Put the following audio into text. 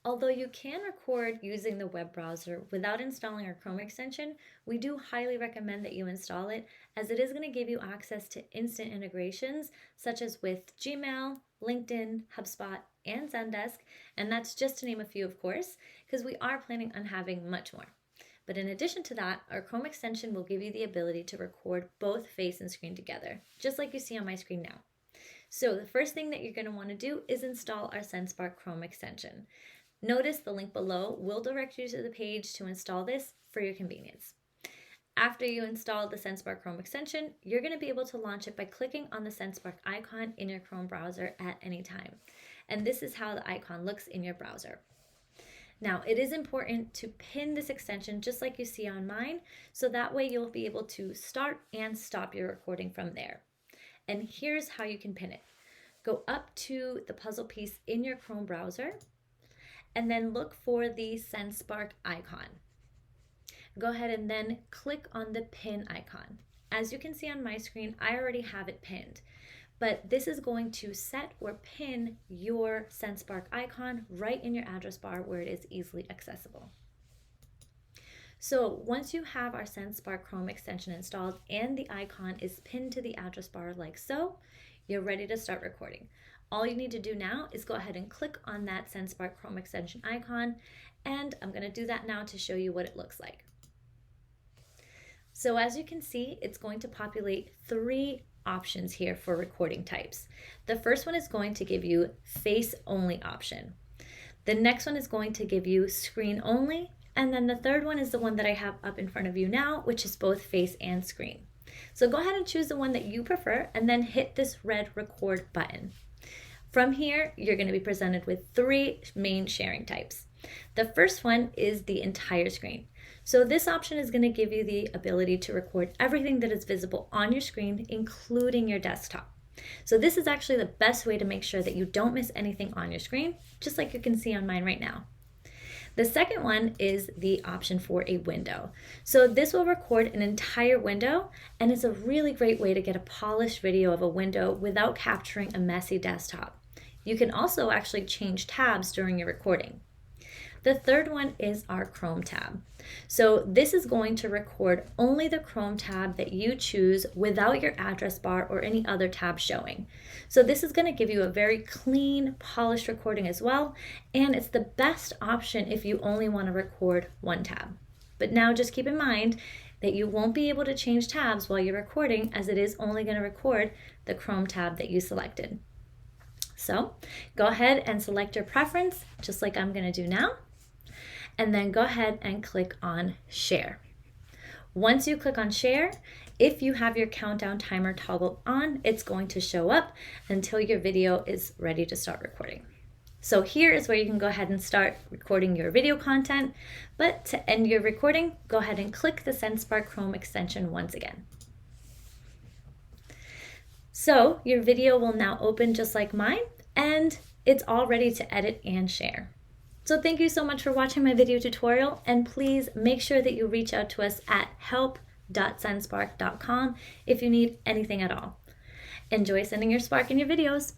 Although you can record using the web browser without installing our Chrome extension, we do highly recommend that you install it, as it is going to give you access to instant integrations such as with Gmail, LinkedIn, HubSpot, and Zendesk, and that's just to name a few, of course, because we are planning on having much more. But in addition to that, our Chrome extension will give you the ability to record both face and screen together, just like you see on my screen now. So the first thing that you're going to want to do is install our Sendspark Chrome extension. Notice the link below will direct you to the page to install this for your convenience. After you install the Sendspark Chrome extension, you're going to be able to launch it by clicking on the Sendspark icon in your Chrome browser at any time. And this is how the icon looks in your browser. Now, it is important to pin this extension just like you see on mine, so that way you'll be able to start and stop your recording from there. And here's how you can pin it. Go up to the puzzle piece in your Chrome browser, and then look for the Sendspark icon. Go ahead and then click on the pin icon. As you can see on my screen, I already have it pinned, but this is going to set or pin your Sendspark icon right in your address bar where it is easily accessible. So once you have our Sendspark Chrome extension installed and the icon is pinned to the address bar like so, you're ready to start recording. All you need to do now is go ahead and click on that Sendspark Chrome extension icon, and I'm going to do that now to show you what it looks like. So as you can see, it's going to populate 3 options here for recording types. The first one is going to give you face only option. The next one is going to give you screen only, and then the third one is the one that I have up in front of you now, which is both face and screen. So go ahead and choose the one that you prefer and then hit this red record button. From here, you're going to be presented with 3 main sharing types. The first one is the entire screen. So this option is going to give you the ability to record everything that is visible on your screen, including your desktop. So this is actually the best way to make sure that you don't miss anything on your screen, just like you can see on mine right now. The second one is the option for a window. So this will record an entire window, and it's a really great way to get a polished video of a window without capturing a messy desktop. You can also actually change tabs during your recording. The third one is our Chrome tab. So this is going to record only the Chrome tab that you choose without your address bar or any other tab showing. So this is going to give you a very clean, polished recording as well, and it's the best option if you only want to record one tab. But now just keep in mind that you won't be able to change tabs while you're recording, as it is only going to record the Chrome tab that you selected. So go ahead and select your preference, just like I'm going to do now, and then go ahead and click on Share. Once you click on Share, if you have your countdown timer toggled on, it's going to show up until your video is ready to start recording. So here is where you can go ahead and start recording your video content, but to end your recording, go ahead and click the Sendspark Chrome extension once again. So your video will now open just like mine, and it's all ready to edit and share. So thank you so much for watching my video tutorial, and please make sure that you reach out to us at help.sendspark.com if you need anything at all. Enjoy sending your spark in your videos.